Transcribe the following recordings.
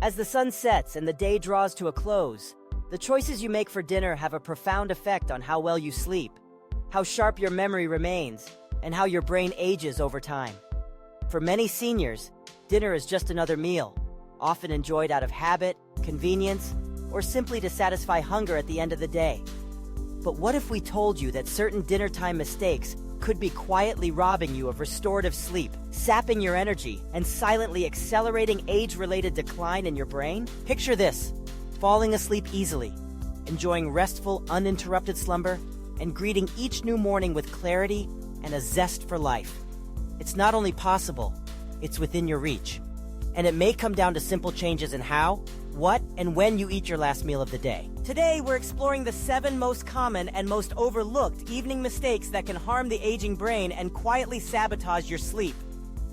As the sun sets and the day draws to a close, the choices you make for dinner have a profound effect on how well you sleep, how sharp your memory remains, and how your brain ages over time. For many seniors, dinner is just another meal, often enjoyed out of habit, convenience, or simply to satisfy hunger at the end of the day. But what if we told you that certain dinner time mistakes could be quietly robbing you of restorative sleep, sapping your energy, and silently accelerating age-related decline in your brain? Picture this: falling asleep easily, enjoying restful, uninterrupted slumber, and greeting each new morning with clarity and a zest for life. It's not only possible, it's within your reach. And it may come down to simple changes in how, what, and when you eat your last meal of the day. Today, we're exploring the 7 most common and most overlooked evening mistakes that can harm the aging brain and quietly sabotage your sleep.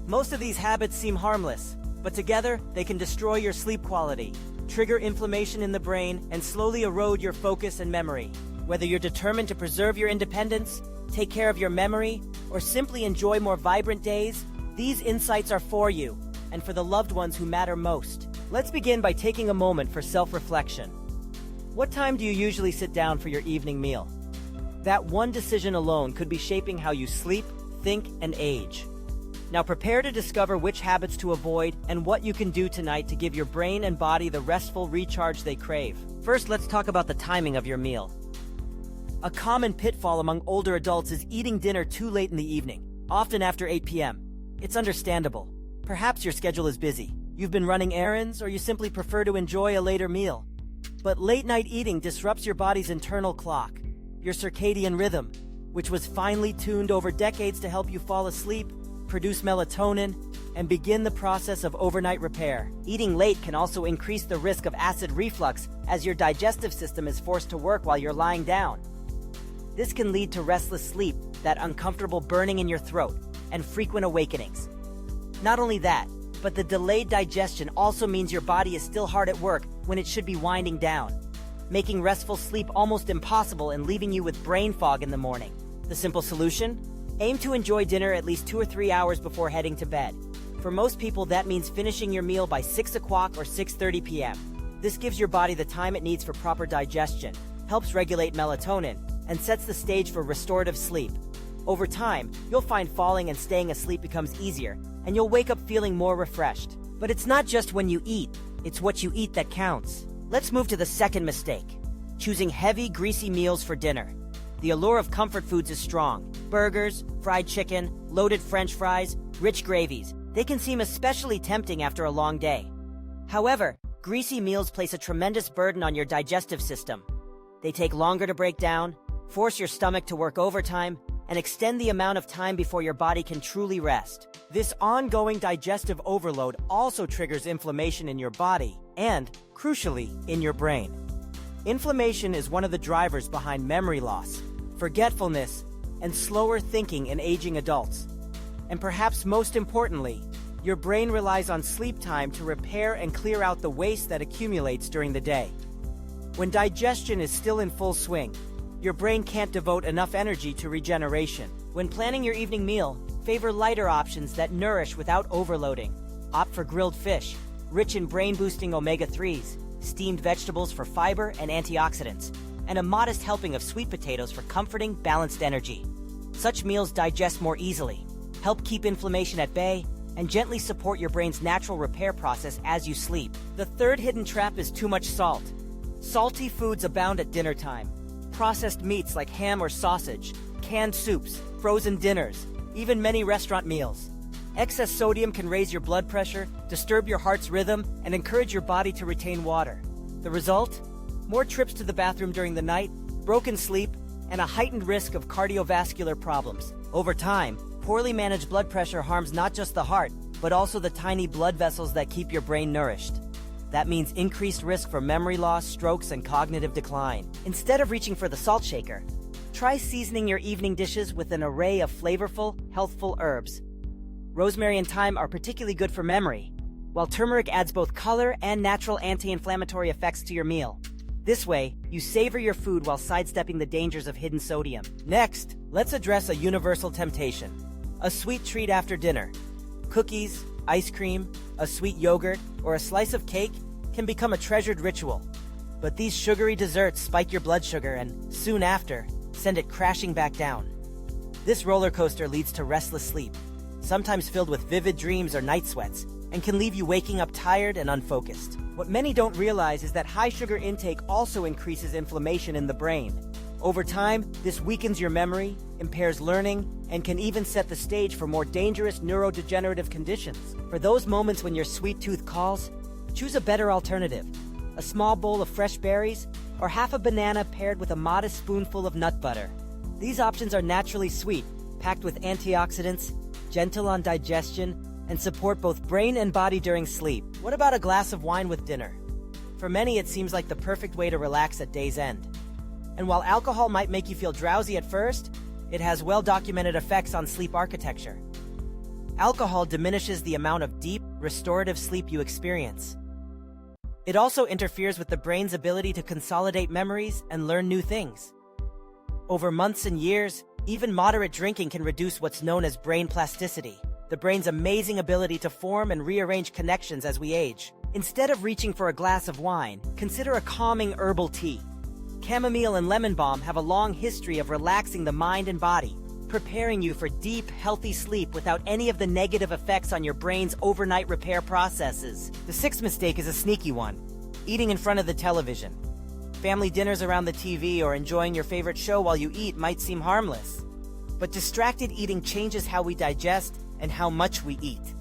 Most of these habits seem harmless, but together, they can destroy your sleep quality, trigger inflammation in the brain, and slowly erode your focus and memory. Whether you're determined to preserve your independence, take care of your memory, or simply enjoy more vibrant days, these insights are for you, and for the loved ones who matter most. Let's begin by taking a moment for self-reflection. What time do you usually sit down for your evening meal? That one decision alone could be shaping how you sleep, think, and age. Now prepare to discover which habits to avoid and what you can do tonight to give your brain and body the restful recharge they crave. First, let's talk about the timing of your meal. A common pitfall among older adults is eating dinner too late in the evening, often after 8 p.m. It's understandable. Perhaps your schedule is busy. You've been running errands, or you simply prefer to enjoy a later meal. But late-night eating disrupts your body's internal clock, your circadian rhythm, which was finely tuned over decades to help you fall asleep, produce melatonin, and begin the process of overnight repair. Eating late can also increase the risk of acid reflux as your digestive system is forced to work while you're lying down. This can lead to restless sleep, that uncomfortable burning in your throat, and frequent awakenings. Not only that, but the delayed digestion also means your body is still hard at work when it should be winding down, making restful sleep almost impossible and leaving you with brain fog in the morning. The simple solution? Aim to enjoy dinner at least 2 or 3 hours before heading to bed. For most people, that means finishing your meal by 6 o'clock or 6:30 p.m. This gives your body the time it needs for proper digestion, helps regulate melatonin, and sets the stage for restorative sleep. Over time, you'll find falling and staying asleep becomes easier, and you'll wake up feeling more refreshed. But it's not just when you eat, it's what you eat that counts. Let's move to the second mistake: choosing heavy, greasy meals for dinner. The allure of comfort foods is strong. Burgers, fried chicken, loaded French fries, rich gravies. They can seem especially tempting after a long day. However, greasy meals place a tremendous burden on your digestive system. They take longer to break down, force your stomach to work overtime, and extend the amount of time before your body can truly rest. This ongoing digestive overload also triggers inflammation in your body and, crucially, in your brain. Inflammation is one of the drivers behind memory loss, forgetfulness, and slower thinking in aging adults. And perhaps most importantly, your brain relies on sleep time to repair and clear out the waste that accumulates during the day. When digestion is still in full swing, your brain can't devote enough energy to regeneration. When planning your evening meal, favor lighter options that nourish without overloading. Opt for grilled fish, rich in brain-boosting omega-3s, steamed vegetables for fiber and antioxidants, and a modest helping of sweet potatoes for comforting, balanced energy. Such meals digest more easily, help keep inflammation at bay, and gently support your brain's natural repair process as you sleep. The third hidden trap is too much salt. Salty foods abound at dinner time. Processed meats like ham or sausage, canned soups, frozen dinners, even many restaurant meals. Excess sodium can raise your blood pressure, disturb your heart's rhythm, and encourage your body to retain water. The result? More trips to the bathroom during the night, broken sleep, and a heightened risk of cardiovascular problems. Over time, poorly managed blood pressure harms not just the heart, but also the tiny blood vessels that keep your brain nourished. That means increased risk for memory loss, strokes, and cognitive decline. Instead of reaching for the salt shaker, try seasoning your evening dishes with an array of flavorful, healthful herbs. Rosemary and thyme are particularly good for memory, while turmeric adds both color and natural anti-inflammatory effects to your meal. This way, you savor your food while sidestepping the dangers of hidden sodium. Next, let's address a universal temptation: a sweet treat after dinner. Cookies, ice cream, a sweet yogurt, or a slice of cake can become a treasured ritual. But these sugary desserts spike your blood sugar and, soon after, send it crashing back down. This roller coaster leads to restless sleep, sometimes filled with vivid dreams or night sweats, and can leave you waking up tired and unfocused. What many don't realize is that high sugar intake also increases inflammation in the brain. Over time, this weakens your memory, impairs learning, and can even set the stage for more dangerous neurodegenerative conditions. For those moments when your sweet tooth calls, choose a better alternative. A small bowl of fresh berries, or half a banana paired with a modest spoonful of nut butter. These options are naturally sweet, packed with antioxidants, gentle on digestion, and support both brain and body during sleep. What about a glass of wine with dinner? For many, it seems like the perfect way to relax at day's end. And while alcohol might make you feel drowsy at first, it has well-documented effects on sleep architecture. Alcohol diminishes the amount of deep, restorative sleep you experience. It also interferes with the brain's ability to consolidate memories and learn new things. Over months and years, even moderate drinking can reduce what's known as brain plasticity, the brain's amazing ability to form and rearrange connections as we age. Instead of reaching for a glass of wine, consider a calming herbal tea. Chamomile and lemon balm have a long history of relaxing the mind and body, preparing you for deep, healthy sleep without any of the negative effects on your brain's overnight repair processes. The sixth mistake is a sneaky one: eating in front of the television. Family dinners around the TV or enjoying your favorite show while you eat might seem harmless. But distracted eating changes how we digest and how much we eat.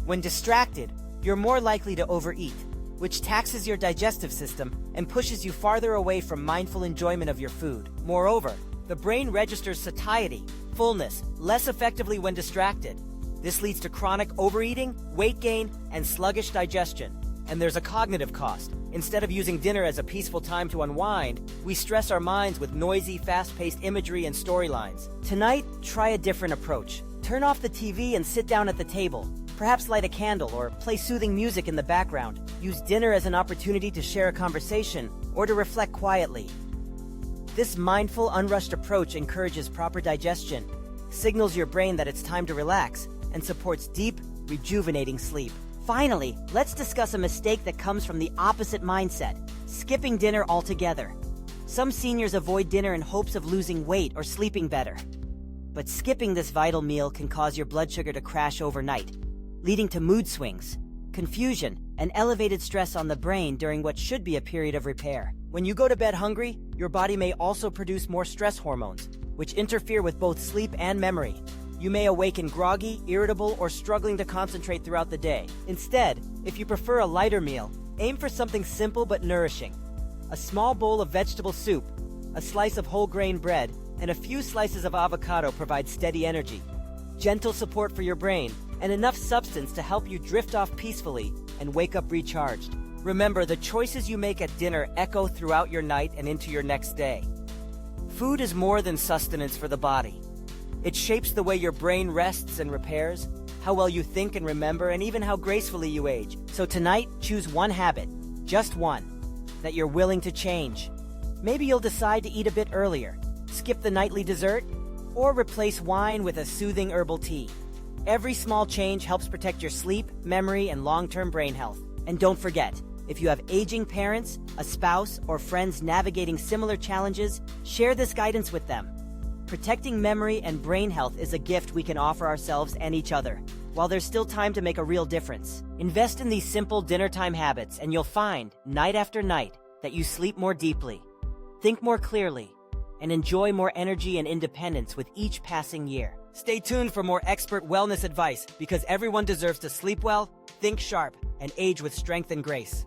When distracted, you're more likely to overeat, which taxes your digestive system and pushes you farther away from mindful enjoyment of your food. Moreover, the brain registers satiety, fullness, less effectively when distracted. This leads to chronic overeating, weight gain, and sluggish digestion. And there's a cognitive cost. Instead of using dinner as a peaceful time to unwind, we stress our minds with noisy, fast-paced imagery and storylines. Tonight, try a different approach. Turn off the TV and sit down at the table. Perhaps light a candle or play soothing music in the background. Use dinner as an opportunity to share a conversation or to reflect quietly. This mindful, unrushed approach encourages proper digestion, signals your brain that it's time to relax, and supports deep, rejuvenating sleep. Finally, let's discuss a mistake that comes from the opposite mindset: skipping dinner altogether. Some seniors avoid dinner in hopes of losing weight or sleeping better. But skipping this vital meal can cause your blood sugar to crash overnight, leading to mood swings, confusion, and elevated stress on the brain during what should be a period of repair. When you go to bed hungry, your body may also produce more stress hormones, which interfere with both sleep and memory. You may awaken groggy, irritable, or struggling to concentrate throughout the day. Instead, if you prefer a lighter meal, aim for something simple but nourishing. A small bowl of vegetable soup, a slice of whole grain bread, and a few slices of avocado provide steady energy, gentle support for your brain, and enough substance to help you drift off peacefully and wake up recharged. Remember, the choices you make at dinner echo throughout your night and into your next day. Food is more than sustenance for the body. It shapes the way your brain rests and repairs, how well you think and remember, and even how gracefully you age. So tonight, choose one habit, just one, that you're willing to change. Maybe you'll decide to eat a bit earlier, skip the nightly dessert, or replace wine with a soothing herbal tea. Every small change helps protect your sleep, memory, and long-term brain health. And don't forget, if you have aging parents, a spouse, or friends navigating similar challenges, share this guidance with them. Protecting memory and brain health is a gift we can offer ourselves and each other, while there's still time to make a real difference. Invest in these simple dinner-time habits and you'll find, night after night, that you sleep more deeply, think more clearly, and enjoy more energy and independence with each passing year. Stay tuned for more expert wellness advice, because everyone deserves to sleep well, think sharp, and age with strength and grace.